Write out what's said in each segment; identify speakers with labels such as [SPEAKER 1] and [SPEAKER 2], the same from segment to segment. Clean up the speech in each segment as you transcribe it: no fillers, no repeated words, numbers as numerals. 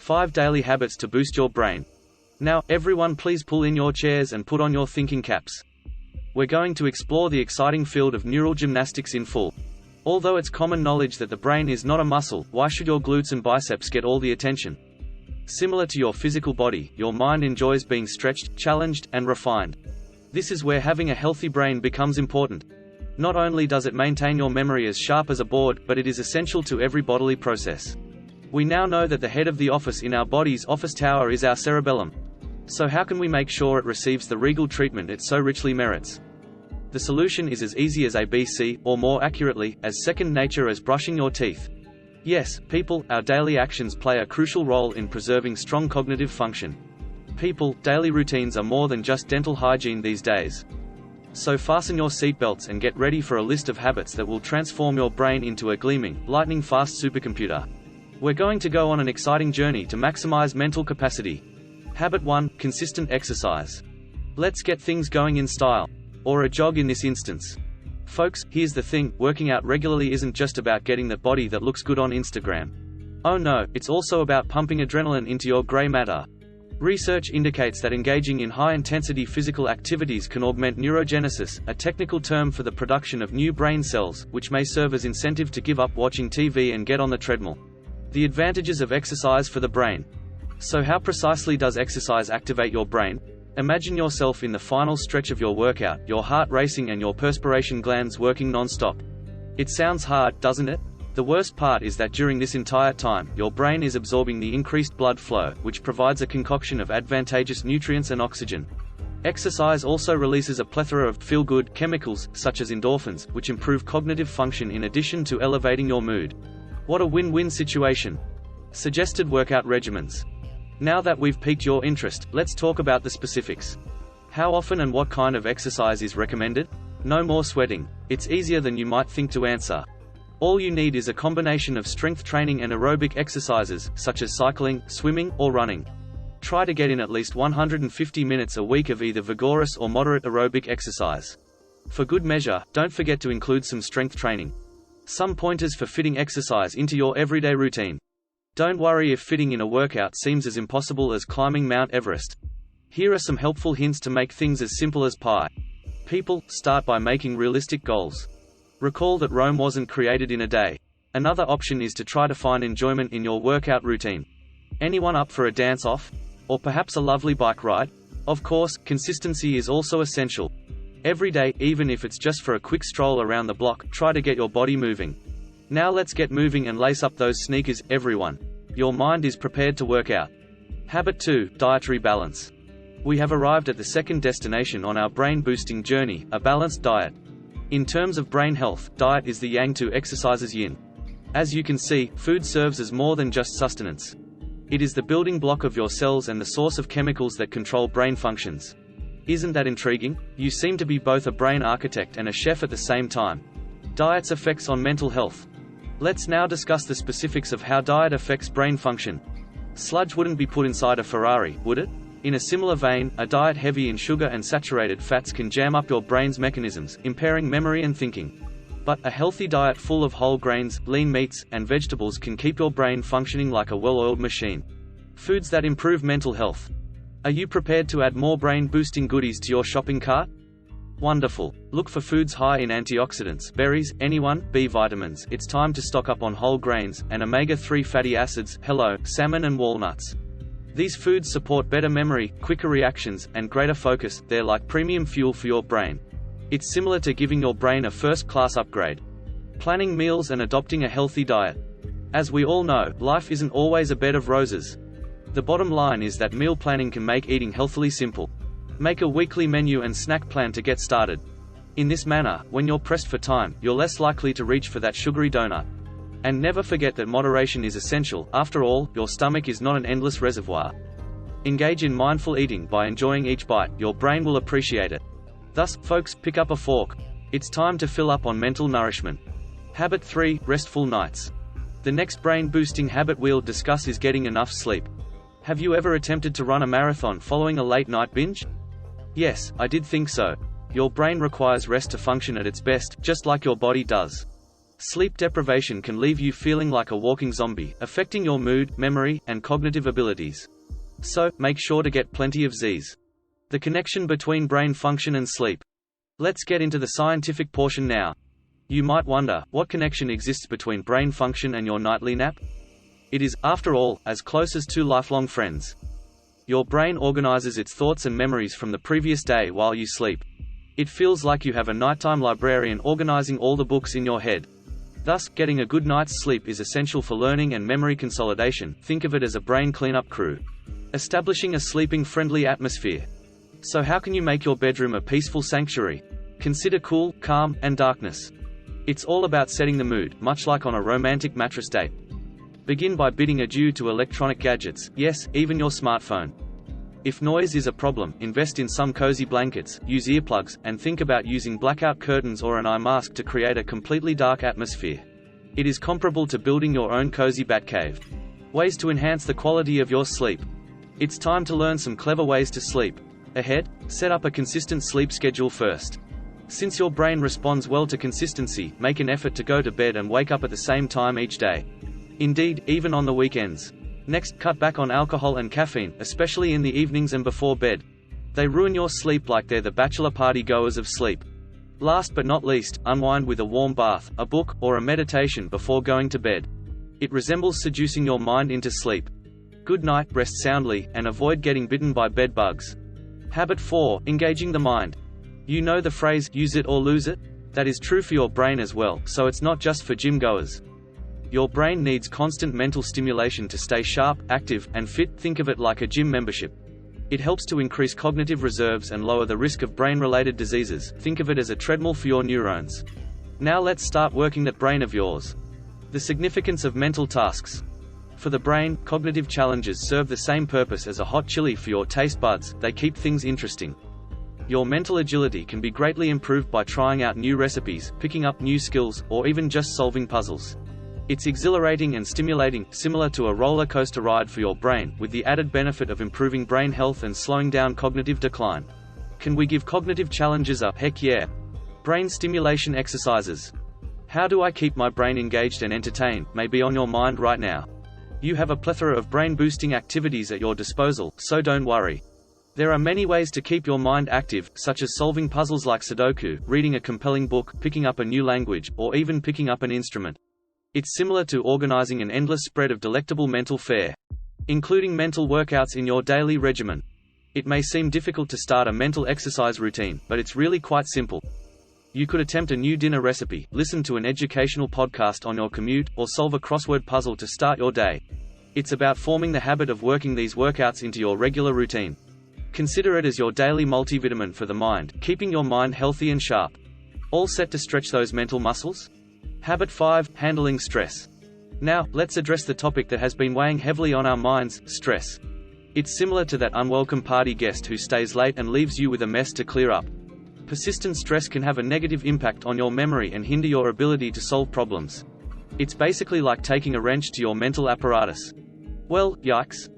[SPEAKER 1] 5 daily habits to boost your brain. Now, everyone please pull in your chairs and put on your thinking caps. We're going to explore the exciting field of neural gymnastics in full. Although it's common knowledge that the brain is not a muscle, why should your glutes and biceps get all the attention? Similar to your physical body, your mind enjoys being stretched, challenged, and refined. This is where having a healthy brain becomes important. Not only does it maintain your memory as sharp as a board, but it is essential to every bodily process. We now know that the head of the office in our body's office tower is our cerebellum. So how can we make sure it receives the regal treatment it so richly merits? The solution is as easy as ABC, or more accurately, as second nature as brushing your teeth. Yes, people, our daily actions play a crucial role in preserving strong cognitive function. People, daily routines are more than just dental hygiene these days. So fasten your seatbelts and get ready for a list of habits that will transform your brain into a gleaming, lightning-fast supercomputer. We're going to go on an exciting journey to maximize mental capacity. Habit 1: consistent exercise. Let's get things going in style. Or a jog in this instance. Folks, here's the thing, working out regularly isn't just about getting the body that looks good on Instagram. Oh no, it's also about pumping adrenaline into your gray matter. Research indicates that engaging in high-intensity physical activities can augment neurogenesis, a technical term for the production of new brain cells, which may serve as incentive to give up watching TV and get on the treadmill. The advantages of exercise for the brain. So how precisely does exercise activate your brain? Imagine yourself in the final stretch of your workout, your heart racing and your perspiration glands working non-stop. It sounds hard, doesn't it? The worst part is that during this entire time, your brain is absorbing the increased blood flow, which provides a concoction of advantageous nutrients and oxygen. Exercise also releases a plethora of feel-good chemicals, such as endorphins, which improve cognitive function in addition to elevating your mood. What a win-win situation. Suggested workout regimens. Now that we've piqued your interest, let's talk about the specifics. How often and what kind of exercise is recommended? No more sweating. It's easier than you might think to answer. All you need is a combination of strength training and aerobic exercises, such as cycling, swimming, or running. Try to get in at least 150 minutes a week of either vigorous or moderate aerobic exercise. For good measure, don't forget to include some strength training. Some pointers for fitting exercise into your everyday routine. Don't worry if fitting in a workout seems as impossible as climbing Mount Everest. Here are some helpful hints to make things as simple as pie. People, start by making realistic goals. Recall that Rome wasn't created in a day. Another option is to try to find enjoyment in your workout routine. Anyone up for a dance-off? Or perhaps a lovely bike ride? Of course, consistency is also essential. Every day, even if it's just for a quick stroll around the block, try to get your body moving. Now let's get moving and lace up those sneakers, everyone. Your mind is prepared to work out. Habit 2: dietary balance. We have arrived at the second destination on our brain-boosting journey, a balanced diet. In terms of brain health, diet is the yang to exercise's yin. As you can see, food serves as more than just sustenance. It is the building block of your cells and the source of chemicals that control brain functions. Isn't that intriguing? You seem to be both a brain architect and a chef at the same time. Diet's effects on mental health. Let's now discuss the specifics of how diet affects brain function. Sludge wouldn't be put inside a Ferrari, would it? In a similar vein, a diet heavy in sugar and saturated fats can jam up your brain's mechanisms, impairing memory and thinking. But a healthy diet full of whole grains, lean meats, and vegetables can keep your brain functioning like a well-oiled machine. Foods that improve mental health. Are you prepared to add more brain-boosting goodies to your shopping cart? Wonderful. Look for foods high in antioxidants, berries, anyone, B vitamins. It's time to stock up on whole grains, and omega-3 fatty acids, hello, salmon and walnuts. These foods support better memory, quicker reactions, and greater focus. They're like premium fuel for your brain. It's similar to giving your brain a first-class upgrade. Planning meals and adopting a healthy diet. As we all know, life isn't always a bed of roses. The bottom line is that meal planning can make eating healthily simple. Make a weekly menu and snack plan to get started. In this manner, when you're pressed for time, you're less likely to reach for that sugary donut. And never forget that moderation is essential. After all, your stomach is not an endless reservoir. Engage in mindful eating by enjoying each bite. Your brain will appreciate it. Thus, folks, pick up a fork. It's time to fill up on mental nourishment. Habit 3: restful nights. The next brain-boosting habit we'll discuss is getting enough sleep. Have you ever attempted to run a marathon following a late-night binge? Yes, I did think so. Your brain requires rest to function at its best, just like your body does. Sleep deprivation can leave you feeling like a walking zombie, affecting your mood, memory, and cognitive abilities. So, make sure to get plenty of Z's. The connection between brain function and sleep. Let's get into the scientific portion now. You might wonder, what connection exists between brain function and your nightly nap? It is, after all, as close as two lifelong friends. Your brain organizes its thoughts and memories from the previous day while you sleep. It feels like you have a nighttime librarian organizing all the books in your head. Thus, getting a good night's sleep is essential for learning and memory consolidation. Think of it as a brain cleanup crew. Establishing a sleeping-friendly atmosphere. So how can you make your bedroom a peaceful sanctuary? Consider cool, calm, and darkness. It's all about setting the mood, much like on a romantic mattress date. Begin by bidding adieu to electronic gadgets, yes, even your smartphone. If noise is a problem, invest in some cozy blankets, use earplugs, and think about using blackout curtains or an eye mask to create a completely dark atmosphere. It is comparable to building your own cozy Batcave. Ways to enhance the quality of your sleep. It's time to learn some clever ways to sleep. Ahead, set up a consistent sleep schedule first. Since your brain responds well to consistency, make an effort to go to bed and wake up at the same time each day. Indeed, even on the weekends. Next, cut back on alcohol and caffeine, especially in the evenings and before bed. They ruin your sleep like they're the bachelor party goers of sleep. Last but not least, unwind with a warm bath, a book, or a meditation before going to bed. It resembles seducing your mind into sleep. Good night, rest soundly, and avoid getting bitten by bed bugs. Habit 4. Engaging the mind. You know the phrase, use it or lose it? That is true for your brain as well, so it's not just for gym goers. Your brain needs constant mental stimulation to stay sharp, active, and fit. Think of it like a gym membership. It helps to increase cognitive reserves and lower the risk of brain-related diseases. Think of it as a treadmill for your neurons. Now let's start working that brain of yours. The significance of mental tasks. For the brain, cognitive challenges serve the same purpose as a hot chili for your taste buds. They keep things interesting. Your mental agility can be greatly improved by trying out new recipes, picking up new skills, or even just solving puzzles. It's exhilarating and stimulating, similar to a roller coaster ride for your brain, with the added benefit of improving brain health and slowing down cognitive decline. Can we give cognitive challenges a heck yeah? Brain stimulation exercises. How do I keep my brain engaged and entertained, may be on your mind right now. You have a plethora of brain-boosting activities at your disposal, so don't worry. There are many ways to keep your mind active, such as solving puzzles like Sudoku, reading a compelling book, picking up a new language, or even picking up an instrument. It's similar to organizing an endless spread of delectable mental fare. Including mental workouts in your daily regimen. It may seem difficult to start a mental exercise routine, but it's really quite simple. You could attempt a new dinner recipe, listen to an educational podcast on your commute, or solve a crossword puzzle to start your day. It's about forming the habit of working these workouts into your regular routine. Consider it as your daily multivitamin for the mind, keeping your mind healthy and sharp. All set to stretch those mental muscles? Habit 5. Handling stress. Now, let's address the topic that has been weighing heavily on our minds, stress. It's similar to that unwelcome party guest who stays late and leaves you with a mess to clear up. Persistent stress can have a negative impact on your memory and hinder your ability to solve problems. It's basically like taking a wrench to your mental apparatus. Well, yikes.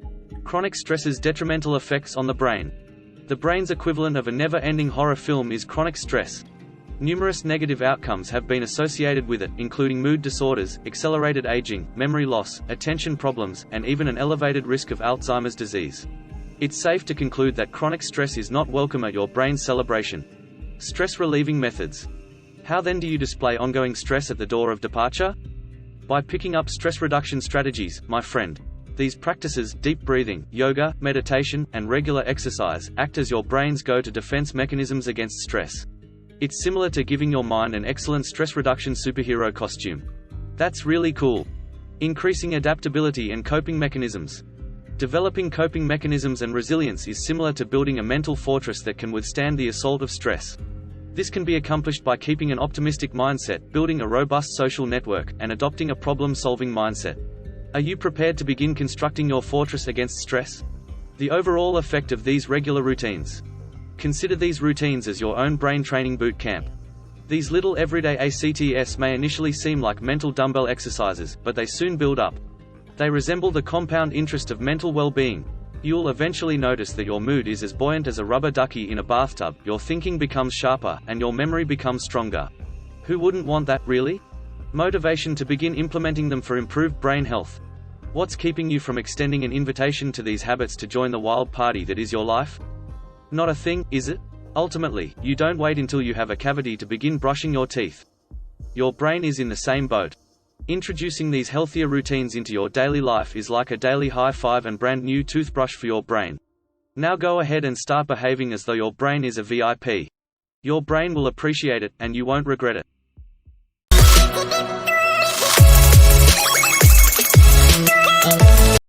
[SPEAKER 1] Chronic stress's detrimental effects on the brain. The brain's equivalent of a never-ending horror film is chronic stress. Numerous negative outcomes have been associated with it, including mood disorders, accelerated aging, memory loss, attention problems, and even an elevated risk of Alzheimer's disease. It's safe to conclude that chronic stress is not welcome at your brain's celebration. Stress-relieving methods. How then do you display ongoing stress at the door of departure? By picking up stress reduction strategies, my friend. These practices, deep breathing, yoga, meditation, and regular exercise, act as your brain's go-to defense mechanisms against stress. It's similar to giving your mind an excellent stress reduction superhero costume. That's really cool. Increasing adaptability and coping mechanisms. Developing coping mechanisms and resilience is similar to building a mental fortress that can withstand the assault of stress. This can be accomplished by keeping an optimistic mindset, building a robust social network, and adopting a problem-solving mindset. Are you prepared to begin constructing your fortress against stress? The overall effect of these regular routines. Consider these routines as your own brain training boot camp. These little everyday ACTS may initially seem like mental dumbbell exercises, but they soon build up. They resemble the compound interest of mental well-being. You'll eventually notice that your mood is as buoyant as a rubber ducky in a bathtub, your thinking becomes sharper, and your memory becomes stronger. Who wouldn't want that, really? Motivation to begin implementing them for improved brain health. What's keeping you from extending an invitation to these habits to join the wild party that is your life? Not a thing, is it? Ultimately, you don't wait until you have a cavity to begin brushing your teeth. Your brain is in the same boat. Introducing these healthier routines into your daily life is like a daily high five and brand new toothbrush for your brain. Now go ahead and start behaving as though your brain is a VIP. Your brain will appreciate it, and you won't regret it.